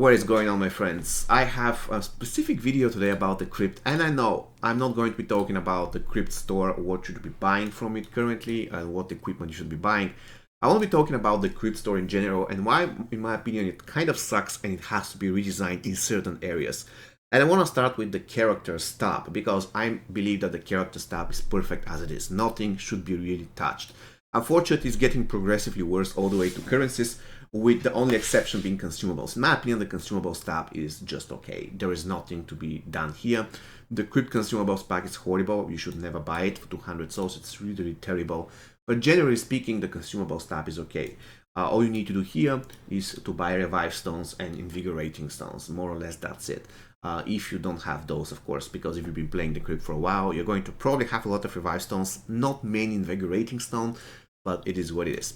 What is going on, my friends? I have a specific video today about the KRYPT, and I know I'm not going to be talking about the KRYPT store, what you should be buying from it currently, and what equipment you should be buying. I want to be talking about the KRYPT store in general, and why, in my opinion, it kind of sucks and it has to be redesigned in certain areas. And I want to start with the characters tab, because I believe that the characters tab is perfect as it is. Nothing should be really touched. Unfortunately, it's getting progressively worse all the way to currencies, with the only exception being consumables. In my opinion, the consumables tab is just okay. There is nothing to be done here. The KRYPT consumables pack is horrible. You should never buy it for 200 souls. It's really, really terrible. But generally speaking, the consumables tab is okay. All you need to do here is to buy revive stones and invigorating stones. More or less, that's it. If you don't have those, of course, because if you've been playing the KRYPT for a while, you're going to probably have a lot of revive stones, not many invigorating stones, but it is what it is.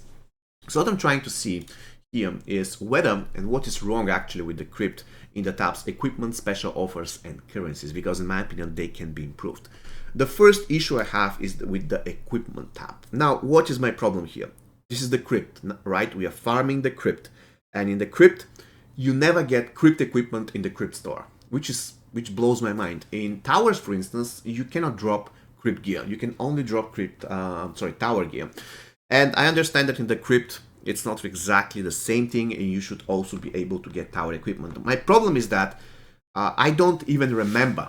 So what I'm trying to see here is whether and what is wrong actually with the KRYPT in the tabs equipment, special offers, and currencies, because in my opinion they can be improved. The first issue I have is with the equipment tab. Now, what is my problem here? This is the KRYPT, right? We are farming the KRYPT, and in the KRYPT you never get KRYPT equipment in the KRYPT store, which blows my mind. In towers, for instance, you cannot drop KRYPT gear. You can only drop tower gear. And I understand that in the KRYPT it's not exactly the same thing, and you should also be able to get tower equipment. My problem is that I don't even remember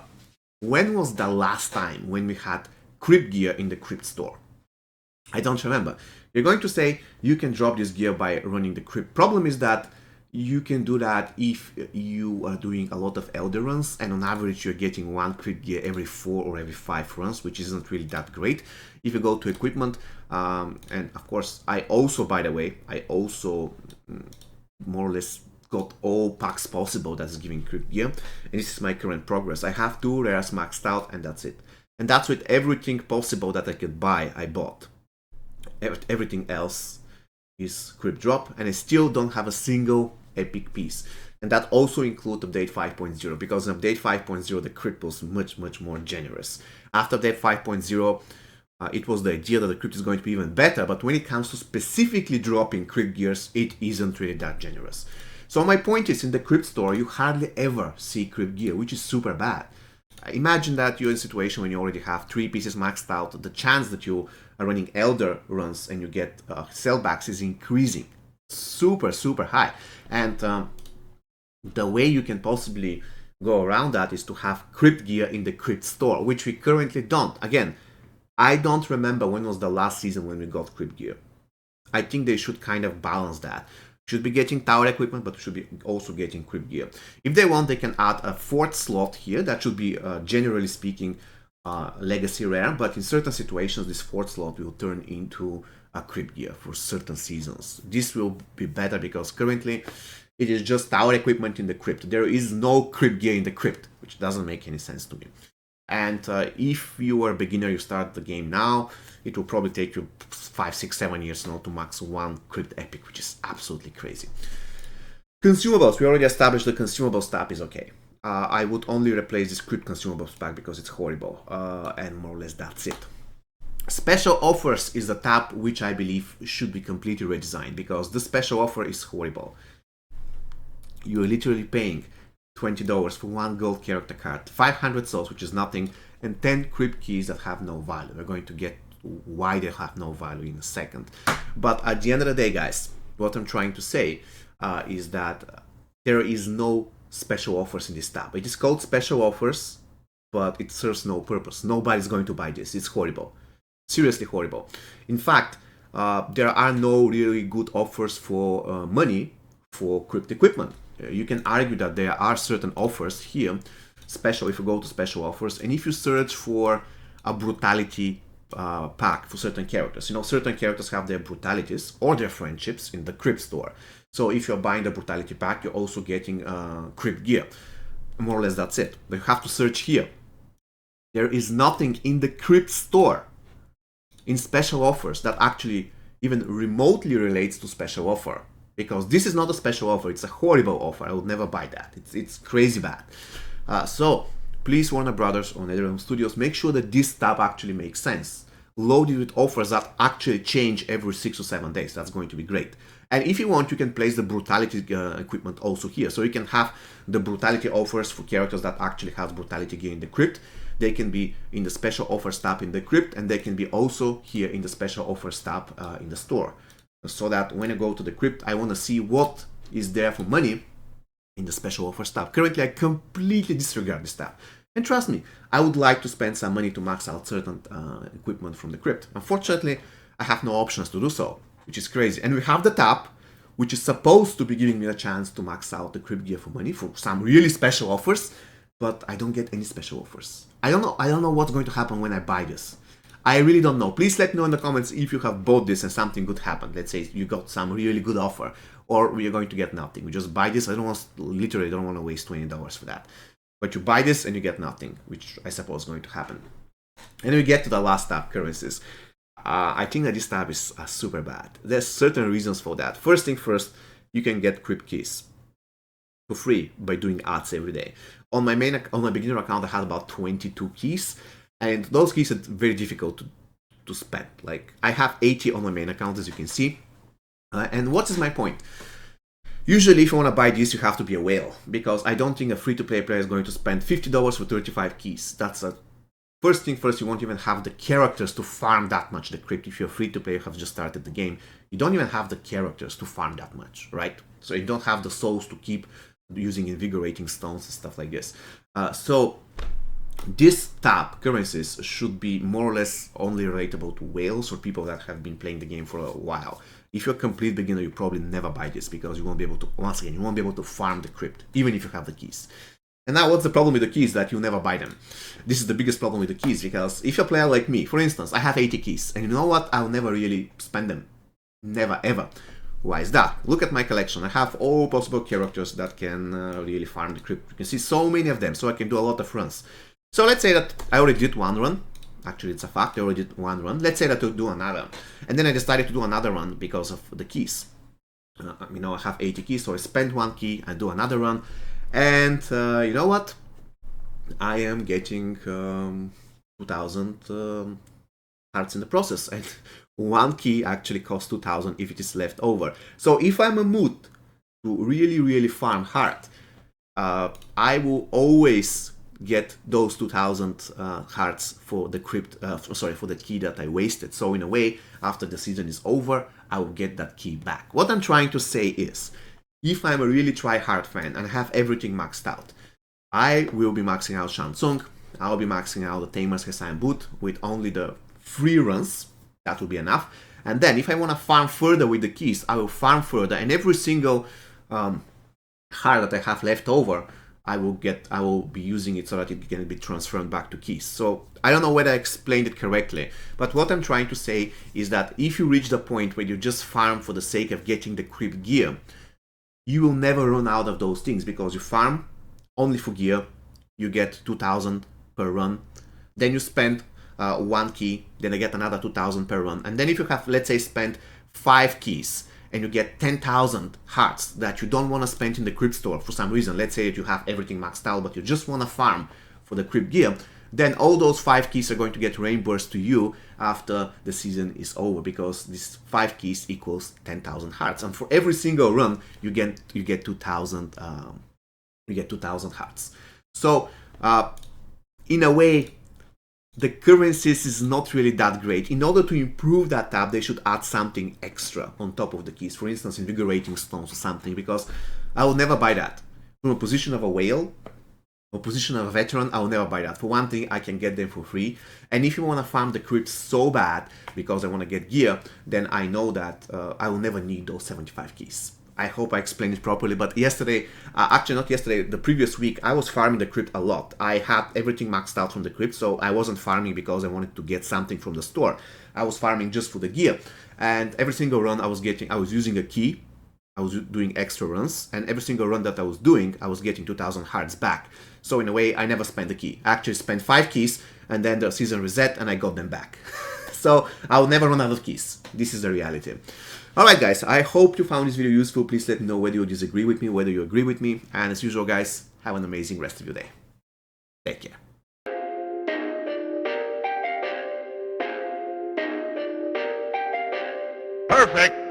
when was the last time when we had KRYPT gear in the KRYPT store. I don't remember. You're going to say you can drop this gear by running the KRYPT. Problem is that you can do that if you are doing a lot of Elder runs, and on average you're getting one KRYPT gear every 4 or every 5 runs, which isn't really that great. If you go to equipment, and of course I also, by the way, more or less got all packs possible that's giving KRYPT gear, and this is my current progress. I have 2 rares maxed out, and that's it. And that's with everything possible that I could buy, I bought. Everything else is KRYPT drop, and I still don't have a single epic piece. And that also includes update 5.0, because in update 5.0 the KRYPT was much more generous. After update 5.0 it was the idea that the KRYPT is going to be even better, but when it comes to specifically dropping KRYPT gears, it isn't really that generous. So my point is, in the KRYPT store you hardly ever see KRYPT gear, which is super bad. Imagine that you're in a situation when you already have 3 pieces maxed out. The chance that you are running Elder runs and you get sellbacks is increasing super high. And the way you can possibly go around that is to have KRYPT gear in the KRYPT store, which we currently don't. Again, I don't remember when was the last season when we got KRYPT gear. I think they should kind of balance that. Should be getting tower equipment, but should be also getting KRYPT gear. If they want, they can add a 4th slot here. That should be, generally speaking, legacy rare, but in certain situations this 4th slot will turn into a KRYPT gear for certain seasons. This will be better because currently it is just tower equipment in the KRYPT. There is no KRYPT gear in the KRYPT, which doesn't make any sense to me. And if you are a beginner, you start the game now, it will probably take you 5, 6, 7 years now to max 1 KRYPT epic, which is absolutely crazy. Consumables, we already established the consumables tab is okay. I would only replace this KRYPT consumables pack because it's horrible, and more or less that's it. Special offers is the tab which I believe should be completely redesigned, because the special offer is horrible. You're literally paying $20 for 1 gold character card, 500 souls, which is nothing, and 10 KRYPT keys that have no value. We're going to get why they have no value in a second. But at the end of the day, guys, what I'm trying to say is that there is no special offers in this tab. It is called special offers, but it serves no purpose. Nobody's going to buy this. It's horrible. Seriously horrible. In fact, there are no really good offers for money for KRYPT equipment. You can argue that there are certain offers here, special if you go to special offers, and if you search for a brutality pack for certain characters, certain characters have their brutalities or their friendships in the KRYPT store. So if you're buying the brutality pack, you're also getting KRYPT gear. More or less that's it. But you have to search here. There is nothing in the KRYPT store in special offers that actually even remotely relates to special offer. Because this is not a special offer, it's a horrible offer. I would never buy that. It's crazy bad. So please, Warner Brothers or NetherRealm Studios, make sure that this tab actually makes sense. Load it with offers that actually change every 6 or 7 days. That's going to be great. And if you want, you can place the brutality equipment also here. So you can have the brutality offers for characters that actually have brutality gear in the crypt. They can be in the special offers tab in the crypt, and they can be also here in the special offers tab in the store. So that when I go to the crypt, I want to see what is there for money in the special offers tab. Currently, I completely disregard this tab. And trust me, I would like to spend some money to max out certain equipment from the crypt. Unfortunately, I have no options to do so, which is crazy. And we have the tab, which is supposed to be giving me a chance to max out the crypt gear for money for some really special offers, but I don't get any special offers. I don't know what's going to happen when I buy this. I really don't know. Please let me know in the comments if you have bought this and something good happened. Let's say you got some really good offer, or we are going to get nothing. We just buy this. Literally don't want to waste $20 for that. But you buy this and you get nothing, which I suppose is going to happen. And then we get to the last tab, currencies. I think that this tab is super bad. There's certain reasons for that. First thing first, you can get KRYPT keys for free by doing ads every day. On my beginner account, I had about 22 keys, and those keys are very difficult to spend. Like, I have 80 on my main account, as you can see. And what is my point? Usually, if you want to buy this, you have to be a whale, because I don't think a free-to-play player is going to spend $50 for 35 keys. That's a first thing first. You won't even have the characters to farm that much the crypt. If you're free-to-play, you have just started the game, you don't even have the characters to farm that much, right? So you don't have the souls to keep using invigorating stones and stuff like this. So this tab, currencies, should be more or less only relatable to whales or people that have been playing the game for a while. If you're a complete beginner, you probably never buy this, because you won't be able to, once again, you won't be able to farm the crypt, even if you have the keys. And now what's the problem with the keys? That you never buy them. This is the biggest problem with the keys, because if you're a player like me, for instance, I have 80 keys, and you know what? I'll never really spend them. Never, ever. Why is that? Look at my collection. I have all possible characters that can really farm the crypt. You can see so many of them, so I can do a lot of runs. So let's say that I already did one run. Actually, it's a fact, I already did one run. Let's say that I do another. And then I decided to do another run because of the keys. You know, I have 80 keys, so I spend one key, I do another run. And you know what? I am getting 2,000 hearts in the process. And one key actually costs 2,000 if it is left over. So if I'm in a mood to really farm heart, I will always get those 2,000 hearts for the crypt, for the key that I wasted. So in a way, after the season is over, I will get that key back. What I'm trying to say is, if I'm a really try-hard fan and have everything maxed out, I will be maxing out Shansung, I'll be maxing out the Tamer's Hessian Boot with only the free runs. That will be enough. And then if I want to farm further with the keys, I will farm further, and every single heart that I have left over, I will be using it so that it can be transferred back to keys. So I don't know whether I explained it correctly, but what I'm trying to say is that if you reach the point where you just farm for the sake of getting the crypt gear, you will never run out of those things, because you farm only for gear, you get 2,000 per run, then you spend one key, then I get another 2,000 per run, and then if you have, let's say, spent 5 keys, and you get 10,000 hearts that you don't want to spend in the crypt store for some reason, let's say that you have everything maxed out, but you just want to farm for the crypt gear, then all those 5 keys are going to get reimbursed to you after the season is over, because these 5 keys equals 10,000 hearts, and for every single run you get 2,000 hearts. So in a way, the currencies is not really that great. In order to improve that tab, they should add something extra on top of the keys. For instance, invigorating stones or something, because I will never buy that. From a position of a whale, or position of a veteran, I will never buy that. For one thing, I can get them for free. And if you want to farm the crypt so bad, because I want to get gear, then I know that I will never need those 75 keys. I hope I explained it properly, but yesterday, actually not yesterday, the previous week, I was farming the crypt a lot. I had everything maxed out from the crypt, so I wasn't farming because I wanted to get something from the store. I was farming just for the gear, and every single run I was using a key, I was doing extra runs, and every single run that I was doing, I was getting 2,000 hearts back. So in a way, I never spent the key. I actually spent 5 keys, and then the season reset, and I got them back. So I will never run out of keys. This is the reality. Alright guys, I hope you found this video useful. Please let me know whether you disagree with me, whether you agree with me. And as usual guys, have an amazing rest of your day. Take care. Perfect.